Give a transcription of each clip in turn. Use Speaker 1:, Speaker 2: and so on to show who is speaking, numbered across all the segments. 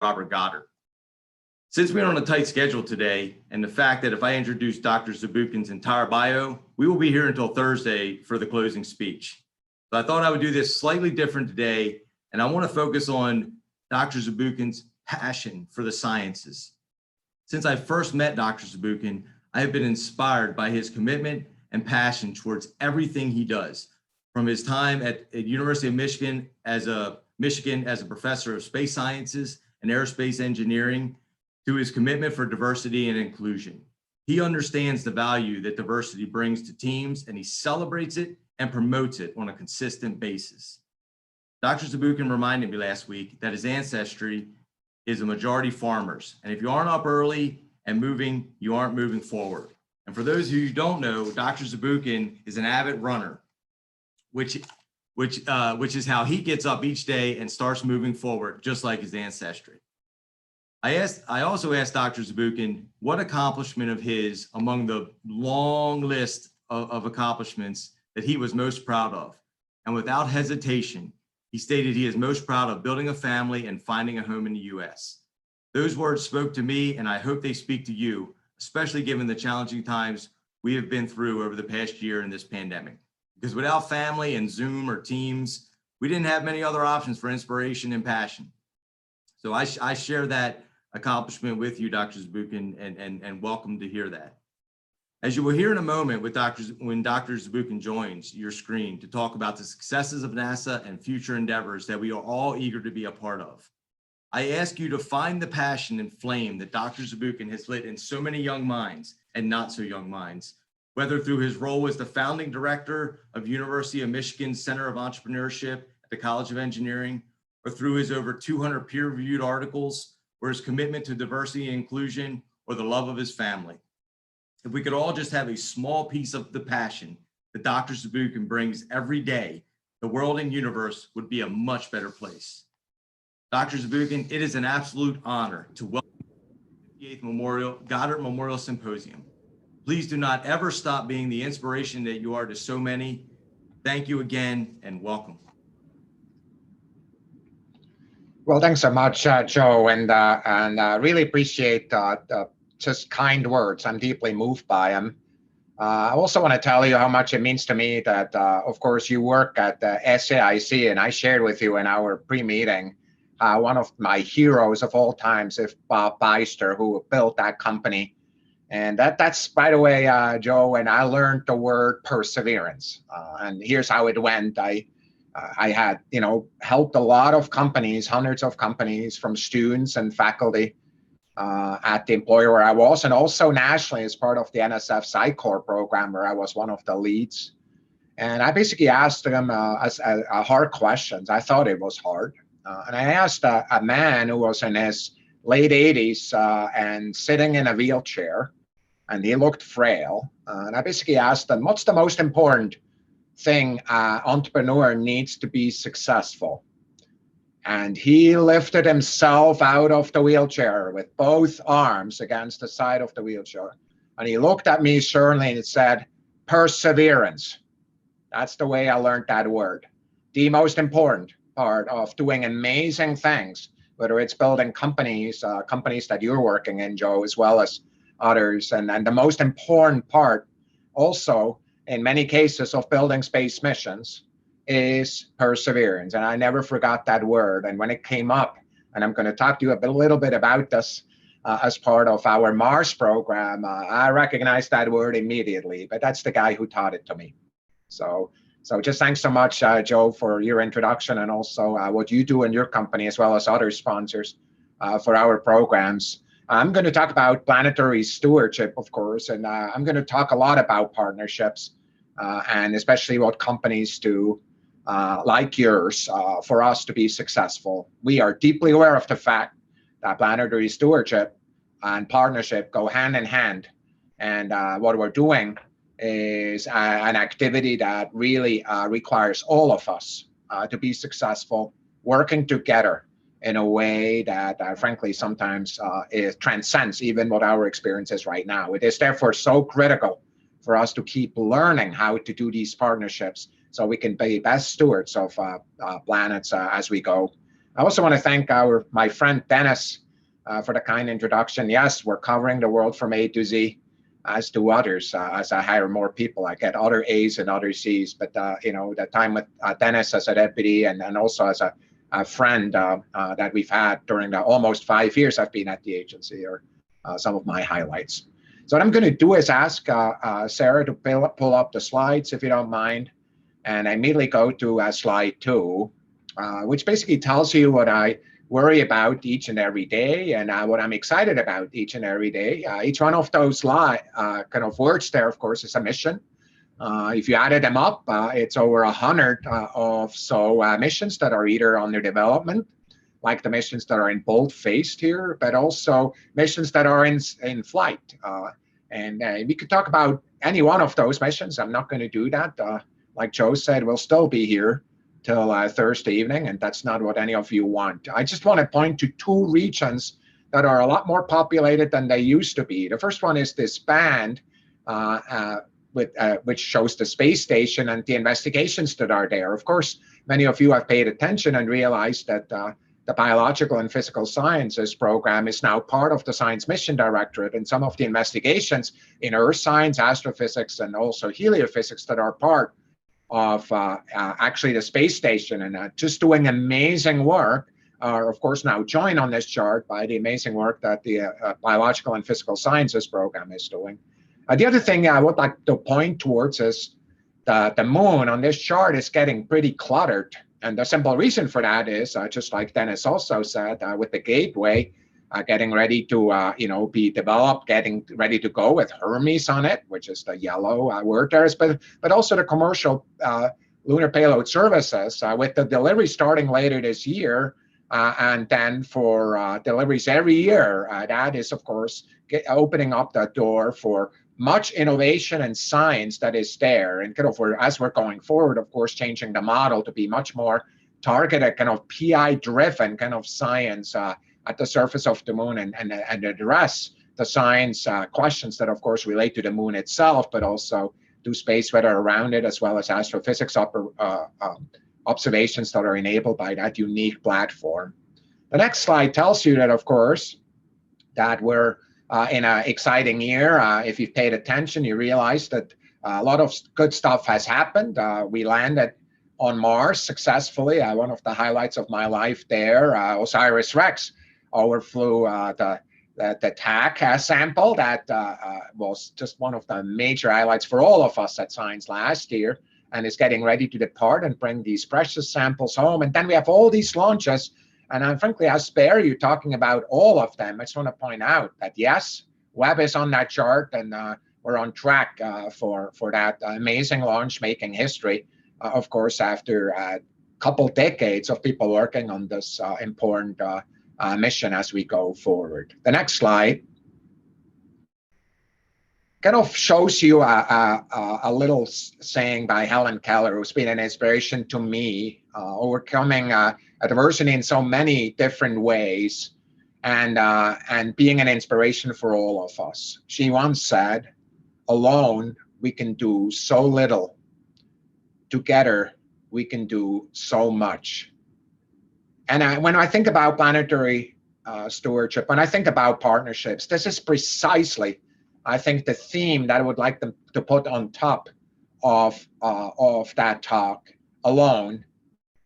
Speaker 1: Robert Goddard. Since we're on a tight schedule today, and the fact that if I introduce Dr. Zubukin's entire bio, we will be here until Thursday for the closing speech. So I thought I would do this slightly different today, and I want to focus on Dr. Zubukin's passion for the sciences. Since I first met Dr. Zubukin, I have been inspired by his commitment and passion towards everything he does, from his time at University of Michigan as a professor of space sciences and aerospace engineering, to his commitment for diversity and inclusion. He understands the value that diversity brings to teams, and he celebrates it and promotes it on a consistent basis. Dr. Zubukin reminded me last week that his ancestry is a majority farmers, and if you aren't up early and moving, you aren't moving forward. And for those of you who don't know, Dr. Zubukin is an avid runner, which is how he gets up each day and starts moving forward, just like his ancestry. I also asked Dr. Zubukin what accomplishment of his among the long list of accomplishments that he was most proud of. And without hesitation, he stated he is most proud of building a family and finding a home in the US. Those words spoke to me, and I hope they speak to you, especially given the challenging times we have been through over the past year in this pandemic. Because without family and Zoom or Teams, we didn't have many other options for inspiration and passion. So I share that accomplishment with you, Dr. Zubukin, and welcome to hear that. As you will hear in a moment when Dr. Zubukin joins your screen to talk about the successes of NASA and future endeavors that we are all eager to be a part of. I ask you to find the passion and flame that Dr. Zubukin has lit in so many young minds and not so young minds, whether through his role as the founding director of University of Michigan's Center of Entrepreneurship at the College of Engineering, or through his over 200 peer-reviewed articles, or his commitment to diversity and inclusion, or the love of his family. If we could all just have a small piece of the passion that Dr. Zubukin brings every day, the world and universe would be a much better place. Dr. Zubukin, it is an absolute honor to welcome you to the 58th Goddard Memorial Symposium. Please do not ever stop being the inspiration that you are to so many. Thank you again, and welcome.
Speaker 2: Well, thanks so much, Joe, and really appreciate just kind words. I'm deeply moved by them. I also want to tell you how much it means to me that, of course, you work at the SAIC, and I shared with you in our pre-meeting one of my heroes of all times is Bob Beister, who built that company. And that's, by the way, Joe, and I learned the word perseverance. And here's how it went. I had, helped a lot of companies, hundreds of companies, from students and faculty at the employer where I was, and also nationally as part of the NSF SciCorps program, where I was one of the leads. And I basically asked them hard questions. I thought it was hard. And I asked a man who was in his late 80s and sitting in a wheelchair, and he looked frail. And I basically asked him, what's the most important thing an entrepreneur needs to be successful? And he lifted himself out of the wheelchair with both arms against the side of the wheelchair. And he looked at me sternly and said, perseverance. That's the way I learned that word. The most important part of doing amazing things, whether it's building companies, companies that you're working in, Joe, as well as others. And the most important part also, in many cases of building space missions, is perseverance. And I never forgot that word. And when it came up, and I'm going to talk to you a little bit about this as part of our Mars program, I recognized that word immediately, but that's the guy who taught it to me. So just thanks so much, Joe, for your introduction, and also what you do in your company, as well as other sponsors for our programs. I'm going to talk about planetary stewardship, of course, and I'm going to talk a lot about partnerships and especially what companies do like yours for us to be successful. We are deeply aware of the fact that planetary stewardship and partnership go hand in hand. And what we're doing is an activity that really requires all of us to be successful, working together in a way that frankly sometimes it transcends even what our experience is right now. It is therefore so critical for us to keep learning how to do these partnerships so we can be best stewards of planets as we go. I also want to thank my friend Dennis for the kind introduction. Yes, we're covering the world from A to Z, as do others. As I hire more people, I get other A's and other C's. But the time with Dennis as a deputy and also as a friend that we've had during the almost 5 years I've been at the agency are some of my highlights. So what I'm going to do is ask Sarah to pull up the slides, if you don't mind, and I immediately go to slide 2, which basically tells you what I worry about each and every day and what I'm excited about each and every day. Each one of those kind of words there, of course, is a mission. If you added them up, it's over 100 of missions that are either under development, like the missions that are in bold-faced here, but also missions that are in flight. And we could talk about any one of those missions. I'm not going to do that. Like Joe said, we'll still be here till Thursday evening, and that's not what any of you want. I just want to point to 2 regions that are a lot more populated than they used to be. The first one is this band, which shows the space station and the investigations that are there. Of course, many of you have paid attention and realized that the Biological and Physical Sciences program is now part of the Science Mission Directorate, and some of the investigations in earth science, astrophysics, and also heliophysics that are part of actually the space station and just doing amazing work are, of course, now joined on this chart by the amazing work that the Biological and Physical Sciences program is doing. The other thing I would like to point towards is the moon on this chart is getting pretty cluttered. And the simple reason for that is, just like Dennis also said, with the Gateway getting ready to be developed, getting ready to go with Hermes on it, which is the yellow word there, but also the commercial lunar payload services with the delivery starting later this year, and then for deliveries every year. That is, of course, opening up the door for much innovation and science that is there, and as we're going forward, of course, changing the model to be much more targeted, kind of PI-driven kind of science at the surface of the moon, and address the science questions that, of course, relate to the moon itself, but also do space weather around it, as well as astrophysics observations that are enabled by that unique platform. The next slide tells you that, of course, that we're in an exciting year. If you've paid attention, you realize that a lot of good stuff has happened. We landed on Mars successfully. One of the highlights of my life there, OSIRIS-REx overflew the TAC sample. That was just one of the major highlights for all of us at Science last year, and is getting ready to depart and bring these precious samples home. And then we have all these launches. And frankly, I spare you talking about all of them. I just want to point out that, yes, Webb is on that chart, and we're on track for that amazing launch, making history, of course, after a couple decades of people working on this important mission as we go forward. The next slide kind of shows you a little saying by Helen Keller, who's been an inspiration to me, overcoming adversity in so many different ways, and being an inspiration for all of us. She once said, "Alone, we can do so little. Together, we can do so much." And when I think about planetary stewardship, when I think about partnerships, this is precisely, I think, the theme that I would like them to put on top of that talk. Alone,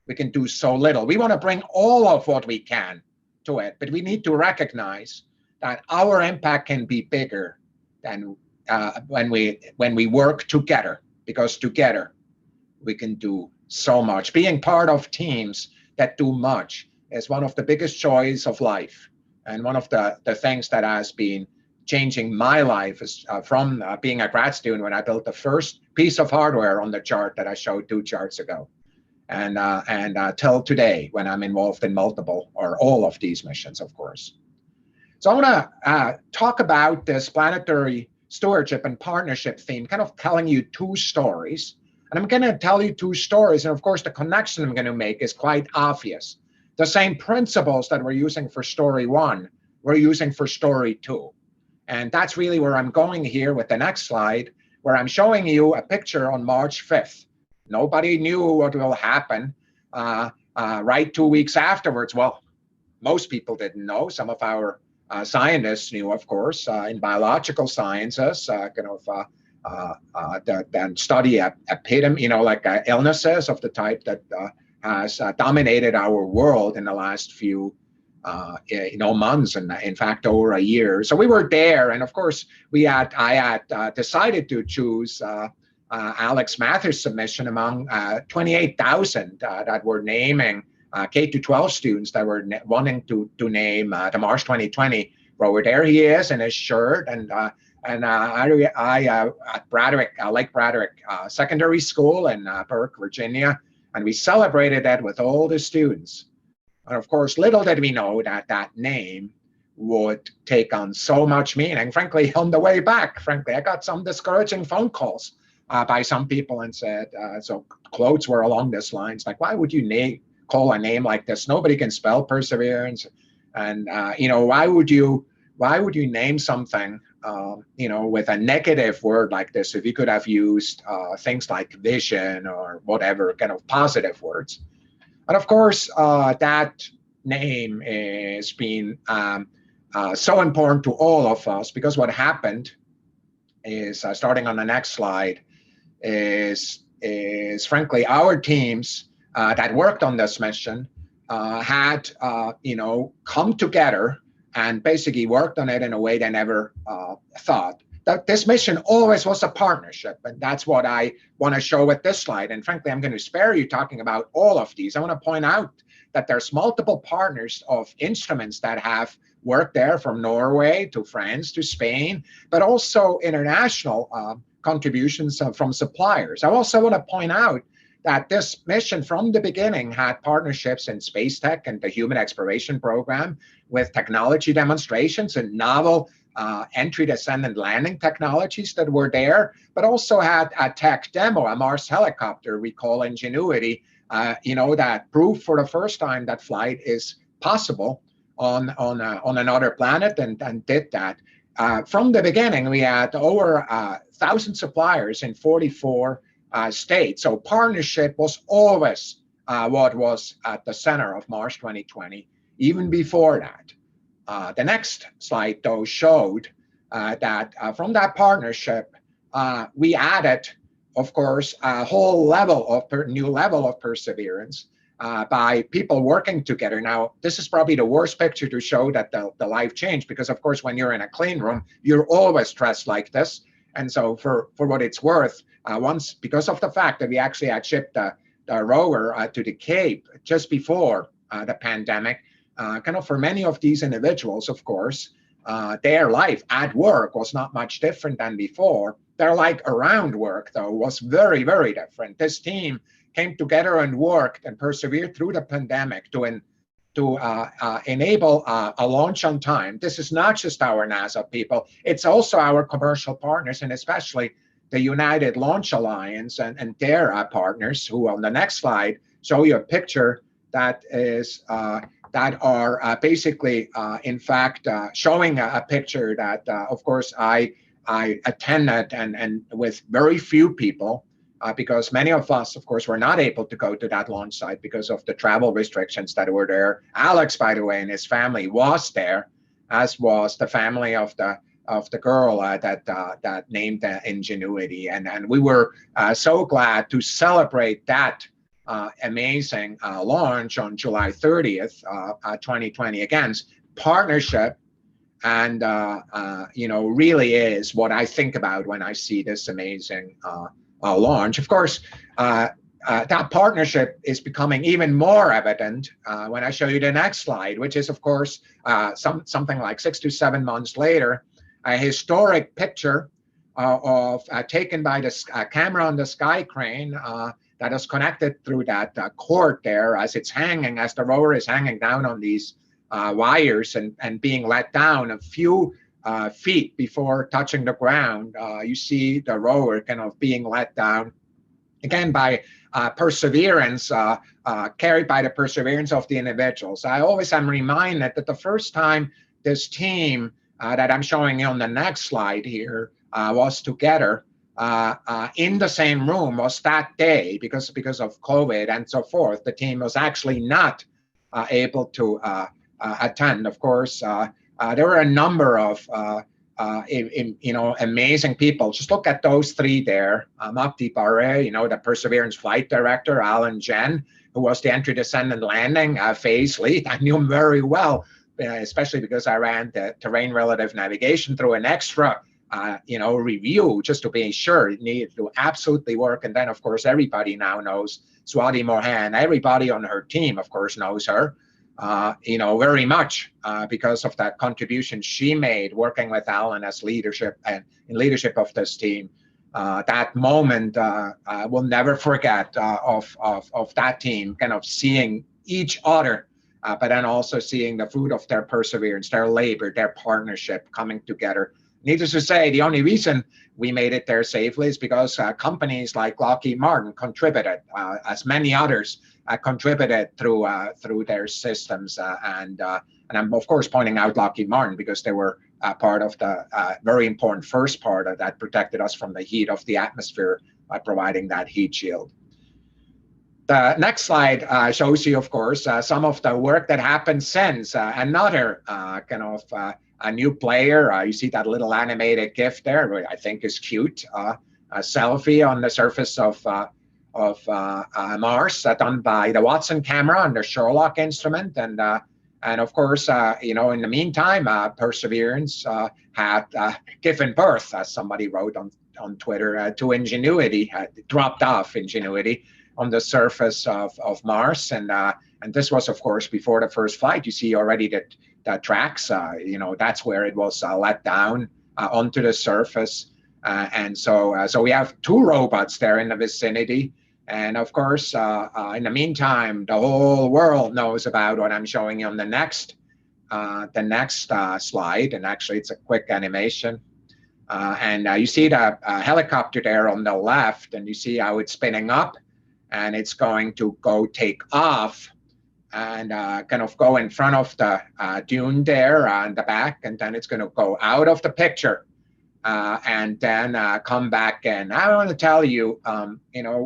Speaker 2: we can do so little. We want to bring all of what we can to it, but we need to recognize that our impact can be bigger than when we work together, because together we can do so much. Being part of teams that do much is one of the biggest joys of life, and one of the things that has been changing my life is from being a grad student when I built the first piece of hardware on the chart that I showed 2 charts ago, and till today when I'm involved in multiple or all of these missions, of course. So I want to talk about this planetary stewardship and partnership theme, kind of telling you 2 stories. And I'm going to tell you 2 stories, and of course the connection I'm going to make is quite obvious. The same principles that we're using for story 1, we're using for story 2. And that's really where I'm going here with the next slide, where I'm showing you a picture on March 5th. Nobody knew what will happen right 2 weeks afterwards, well, most people didn't know. Some of our scientists knew, of course, in biological sciences, that study epidemic, like illnesses of the type that has dominated our world in the last few months, and in fact over a year. So we were there, and of course I had decided to choose Alex Mather's submission among 28,000 that were naming K-12 students that were wanting to name the Mars 2020 rover. There he is in his shirt, and I at Braddock, Lake Braddock Secondary School in Burke, Virginia, and we celebrated that with all the students. And of course, little did we know that that name would take on so much meaning. Frankly, on the way back, I got some discouraging phone calls by some people and said, so quotes were along this lines, like, why would you call a name like this? Nobody can spell perseverance. And, why would you name something, with a negative word like this if you could have used things like vision or whatever kind of positive words? And of course, that name has been so important to all of us, because what happened is, starting on the next slide, is frankly our teams that worked on this mission had come together and basically worked on it in a way they never thought. That this mission always was a partnership, and that's what I want to show with this slide. And frankly, I'm going to spare you talking about all of these. I want to point out that there's multiple partners of instruments that have worked there, from Norway to France to Spain, but also international contributions from suppliers. I also want to point out that this mission from the beginning had partnerships in space tech and the Human Exploration Program, with technology demonstrations and novel entry, descent, and landing technologies that were there, but also had a tech demo, a Mars helicopter we call Ingenuity, that proved for the first time that flight is possible on another planet, and did that. From the beginning, we had over 1,000 suppliers in 44 states. So partnership was always what was at the center of Mars 2020, even before that. The next slide, though, showed that from that partnership, we added, of course, a whole new level of perseverance by people working together. Now, this is probably the worst picture to show that the life changed, because, of course, when you're in a clean room, you're always dressed like this. And so for what it's worth, once, because of the fact that we actually had shipped the rover to the Cape just before the pandemic, for many of these individuals, of course, their life at work was not much different than before. Their life around work, though, was very, very different. This team came together and worked and persevered through the pandemic to enable a launch on time. This is not just our NASA people, it's also our commercial partners, and especially the United Launch Alliance and their partners, who on the next slide show you a picture that is that are basically, in fact, showing a picture that, of course, I attended and with very few people, because many of us, of course, were not able to go to that launch site because of the travel restrictions that were there. Alex, by the way, and his family was there, as was the family of the girl that named the Ingenuity, and we were so glad to celebrate that amazing launch on July 30th, 2020. Again, partnership, and really is what I think about when I see this amazing launch. Of course, that partnership is becoming even more evident when I show you the next slide, which is, of course, something like 6 to 7 months later, a historic picture taken by the camera on the sky crane that is connected through that cord there, as the rover is hanging down on these wires and being let down a few feet before touching the ground. You see the rover kind of being let down, again, by perseverance, carried by the perseverance of the individuals. I always am reminded that the first time this team that I'm showing you on the next slide here was together, in the same room was that day, because of COVID and so forth, the team was actually not able to attend. Of course, there were a number of amazing people. Just look at those three there. Mapti Pare, the Perseverance flight director, Alan Jen, who was the entry, descent, and landing phase lead. I knew him very well, especially because I ran the terrain relative navigation through an extra review just to be sure it needed to absolutely work. And then, of course, everybody now knows Swati Mohan. Everybody on her team, of course, knows her, very much because of that contribution she made working with Alan as leadership and in leadership of this team. That moment I will never forget of that team kind of seeing each other, but then also seeing the fruit of their perseverance, their labor, their partnership coming together. Needless to say, the only reason we made it there safely is because companies like Lockheed Martin contributed, as many others contributed through their systems. And I'm, of course, pointing out Lockheed Martin because they were part of the very important first part that protected us from the heat of the atmosphere by providing that heat shield. The next slide shows you, of course, some of the work that happened since. Another a new player. You see that little animated GIF there, which I think is cute. A selfie on the surface of Mars, done by the Watson camera and the Sherlock instrument. And of course, in the meantime, Perseverance had given birth, as somebody wrote on Twitter, to Ingenuity, dropped off Ingenuity on the surface of Mars. And this was, of course, before the first flight. You see already that the tracks, that's where it was let down onto the surface. And so we have two robots there in the vicinity. And of course, in the meantime, the whole world knows about what I'm showing you on the next slide. And actually, it's a quick animation. And you see the helicopter there on the left, and you see how it's spinning up, and it's going to go take off and kind of go in front of the dune there on the back, and then it's going to go out of the picture and then come back in. I want to tell you,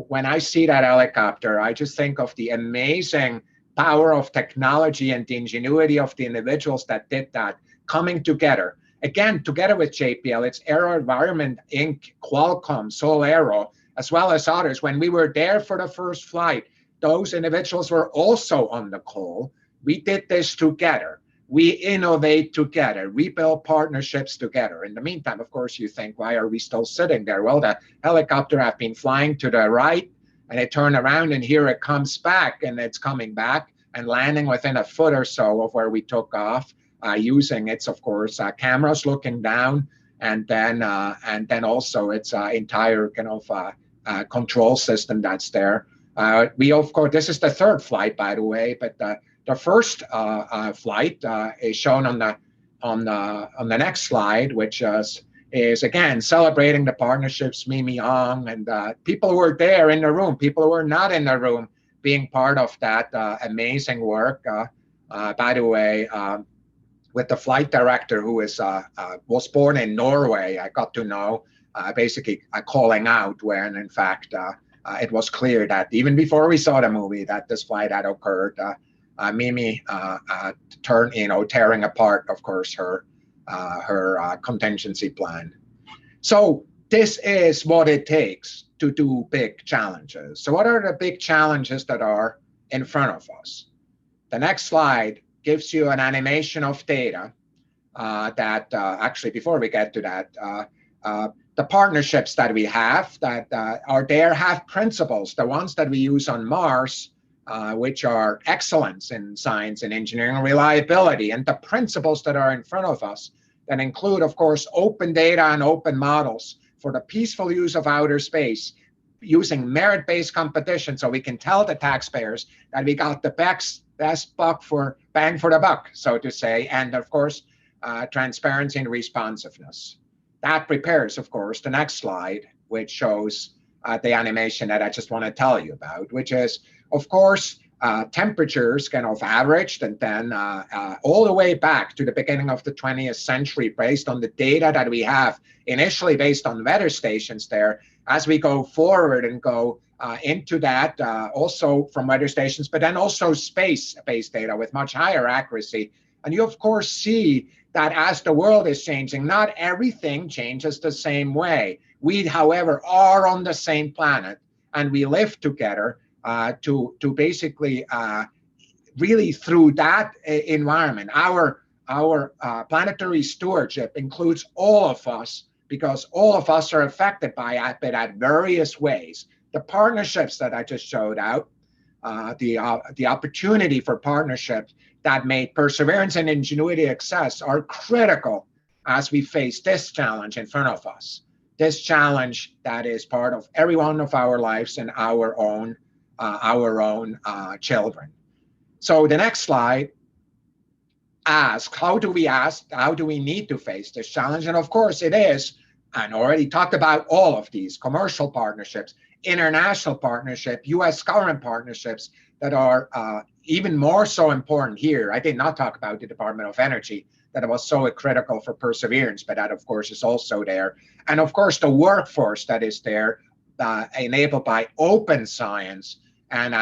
Speaker 2: when I see that helicopter, I just think of the amazing power of technology and the ingenuity of the individuals that did that coming together. Again, together with JPL, it's Aero Environment Inc., Qualcomm, Solero, as well as others. When we were there for the first flight, those individuals were also on the call. We did this together. We innovate together. We build partnerships together. In the meantime, of course, you think, why are we still sitting there? Well, the helicopter had been flying to the right, and it turned around, and here it comes back, and it's coming back and landing within a foot or so of where we took off, using its, of course, cameras looking down, and then also its entire kind of control system that's there. We, of course, this is the third flight, by the way, but the first flight is shown on the next slide, which is again celebrating the partnerships, Mimi Ong, and people who were there in the room, people who were not in the room, being part of that amazing work. By the way, with the flight director who was born in Norway, I got to know basically calling out when, in fact, it was clear that even before we saw the movie that this flight had occurred. Mimi tearing apart, of course, her contingency plan. So this is what it takes to do big challenges. So what are the big challenges that are in front of us? The next slide gives you an animation of data that actually, before we get to that, the partnerships that we have that are there have principles. The ones that we use on Mars, which are excellence in science and engineering and reliability, and the principles that are in front of us that include, of course, open data and open models for the peaceful use of outer space, using merit-based competition so we can tell the taxpayers that we got the best bang for the buck, so to say, and of course, transparency and responsiveness. That prepares, of course, the next slide, which shows the animation that I just want to tell you about, which is, of course, temperatures kind of averaged, and then all the way back to the beginning of the 20th century, based on the data that we have initially based on weather stations there. As we go forward and go into that, also from weather stations, but then also space-based data with much higher accuracy. And you, of course, see that as the world is changing, not everything changes the same way. We, however, are on the same planet, and we live together to basically really through that environment. Our planetary stewardship includes all of us, because all of us are affected by it, but at various ways. The partnerships that I just showed out, the opportunity for partnerships that made perseverance and ingenuity success are critical as we face this challenge in front of us. This challenge that is part of every one of our lives and our own children. So the next slide asks, how do we need to face this challenge? And of course it is, and already talked about all of these, commercial partnerships, international partnership, US government partnerships that are even more so important here. I did not talk about the Department of Energy, that was so critical for perseverance, but that of course is also there. And of course the workforce that is there, enabled by open science, and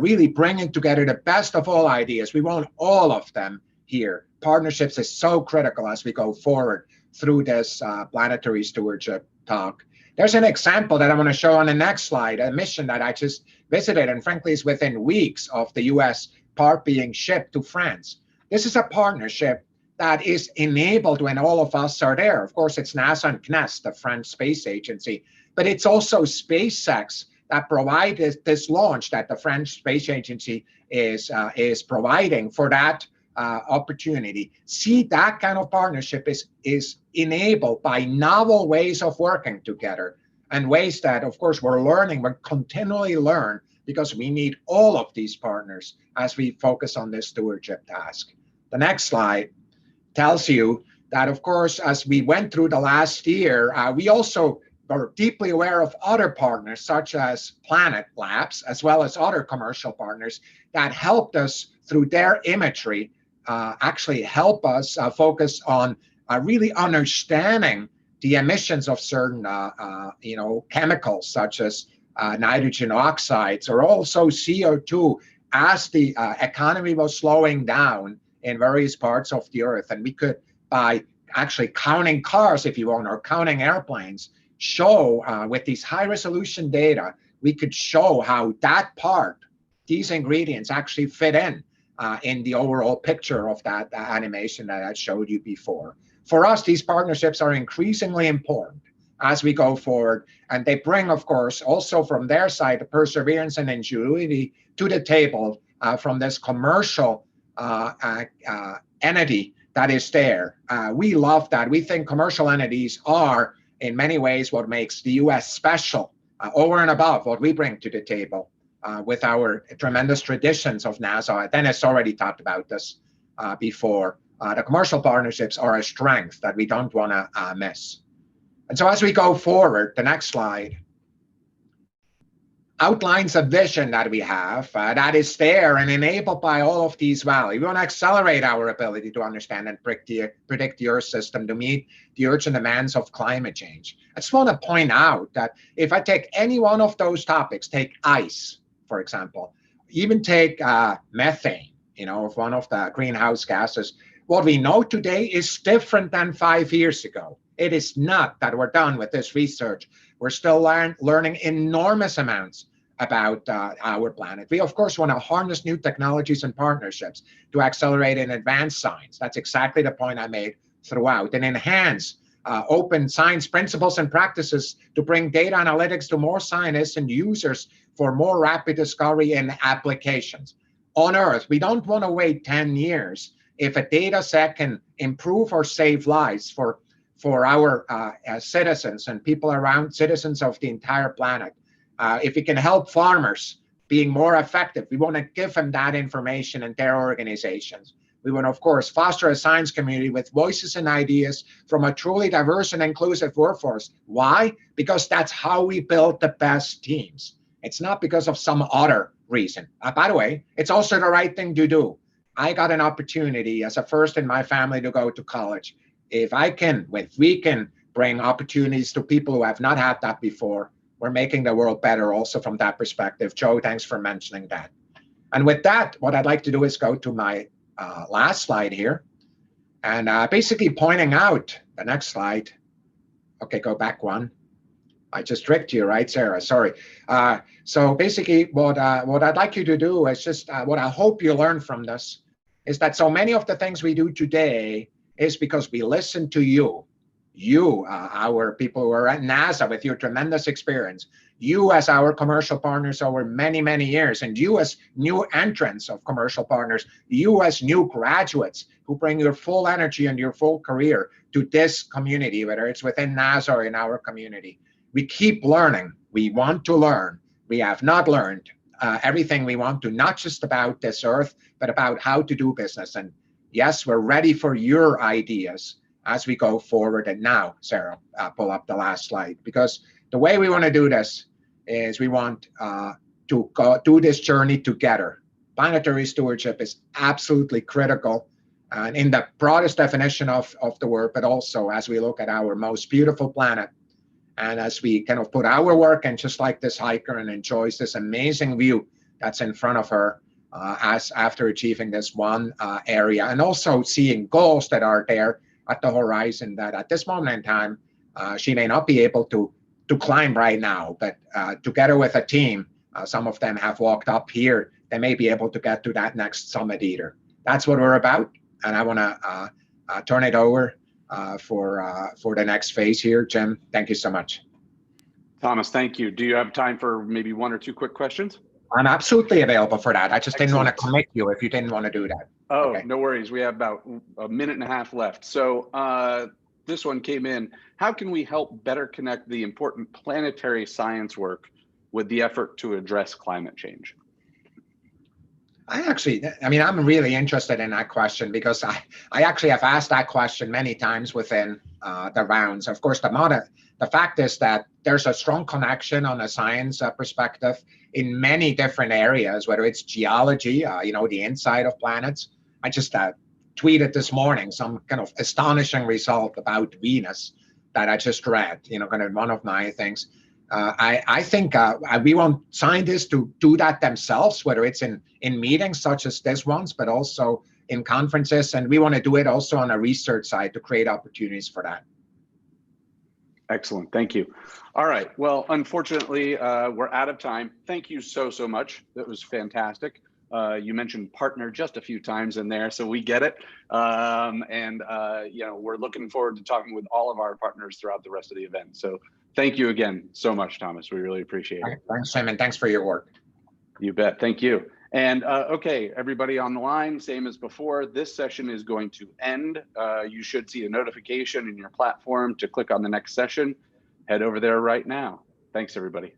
Speaker 2: really bringing together the best of all ideas. We want all of them here. Partnerships is so critical as we go forward through this planetary stewardship talk. There's an example that I want to show on the next slide, a mission that I just visited, and frankly is within weeks of the US part being shipped to France. This is a partnership that is enabled when all of us are there. Of course, it's NASA and CNES, the French space agency, but it's also SpaceX that provided this launch that the French space agency is providing for that opportunity. See, that kind of partnership is enabled by novel ways of working together, and ways that, of course, we're continually learn, because we need all of these partners as we focus on this stewardship task. The next slide tells you that, of course, as we went through the last year, we also are deeply aware of other partners, such as Planet Labs, as well as other commercial partners that helped us through their imagery, actually help us focus on really understanding the emissions of certain chemicals, such as nitrogen oxides, or also CO2, as the economy was slowing down in various parts of the earth. And we could, by actually counting cars, if you want, or counting airplanes, show with these high resolution data, we could show how that part, these ingredients actually fit in the overall picture of that animation that I showed you before. For us, these partnerships are increasingly important as we go forward, and they bring, of course, also from their side, the perseverance and ingenuity to the table from this commercial entity that is there. We love that. We think commercial entities are, in many ways, what makes the US special, over and above what we bring to the table with our tremendous traditions of NASA. Dennis already talked about this before. The commercial partnerships are a strength that we don't want to miss. And so as we go forward, the next slide outlines a vision that we have that is there and enabled by all of these values. We want to accelerate our ability to understand and predict the Earth system to meet the urgent demands of climate change. I just want to point out that if I take any one of those topics, take ice, for example, even take methane, one of the greenhouse gases, what we know today is different than 5 years ago. It is not that we're done with this research. We're still learning enormous amounts about our planet. We, of course, want to harness new technologies and partnerships to accelerate and advance science. That's exactly the point I made throughout. And enhance open science principles and practices to bring data analytics to more scientists and users for more rapid discovery and applications. On Earth, we don't want to wait 10 years. If a data set can improve or save lives for our citizens and people around, citizens of the entire planet, if it can help farmers being more effective, we want to give them that information and their organizations. We want to, of course, foster a science community with voices and ideas from a truly diverse and inclusive workforce. Why? Because that's how we build the best teams. It's not because of some other reason. By the way, it's also the right thing to do. I got an opportunity as a first in my family to go to college. If we can bring opportunities to people who have not had that before, we're making the world better also from that perspective. Joe, thanks for mentioning that. And with that, what I'd like to do is go to my last slide here, and basically pointing out the next slide. Okay, go back one. I just tricked you, right, Sarah? Sorry. So basically, what I'd like you to do is just what I hope you learn from this is that so many of the things we do today is because we listen to you. You, our people who are at NASA with your tremendous experience, you as our commercial partners over many, many years, and you as new entrants of commercial partners, you as new graduates who bring your full energy and your full career to this community, whether it's within NASA or in our community. We keep learning. We want to learn. We have not learned everything we want to, not just about this earth, but about how to do business. And yes, we're ready for your ideas as we go forward. And now, Sarah, pull up the last slide, because the way we want to do this is we want to go do this journey together. Planetary stewardship is absolutely critical, and in the broadest definition of the word, but also as we look at our most beautiful planet, and as we kind of put our work in, just like this hiker and enjoys this amazing view that's in front of her as after achieving this one area, and also seeing goals that are there at the horizon that at this moment in time, she may not be able to climb right now, but together with a team, some of them have walked up here, they may be able to get to that next summit either. That's what we're about. And I want to turn it over for the next phase here. Jim, thank you so much.
Speaker 3: Thomas, thank you. Do you have time for maybe one or two quick questions?
Speaker 2: I'm absolutely available for that. I just didn't want to
Speaker 3: Excellent.
Speaker 2: commit you if you didn't want to do that.
Speaker 3: Oh,
Speaker 2: Okay.
Speaker 3: No worries. We have about a minute and a half left. So this one came in. How can we help better connect the important planetary science work with the effort to address climate change?
Speaker 2: I'm really interested in that question, because I actually have asked that question many times within the rounds. Of course, the fact is that there's a strong connection on a science perspective in many different areas, whether it's geology, the inside of planets. I just tweeted this morning some kind of astonishing result about Venus that I just read, kind of one of my things. I think we want scientists to do that themselves, whether it's in meetings such as this ones, but also in conferences. And we want to do it also on a research side to create opportunities for that.
Speaker 3: Excellent. Thank you. All right. Well, unfortunately, we're out of time. Thank you so much. That was fantastic. You mentioned partner just a few times in there, so we get it. We're looking forward to talking with all of our partners throughout the rest of the event. So thank you again so much, Thomas. We really appreciate it.
Speaker 2: Thanks, Simon. Thanks for your work.
Speaker 3: You bet. Thank you. And okay, everybody on the line, same as before, this session is going to end. You should see a notification in your platform to click on the next session. Head over there right now. Thanks, everybody.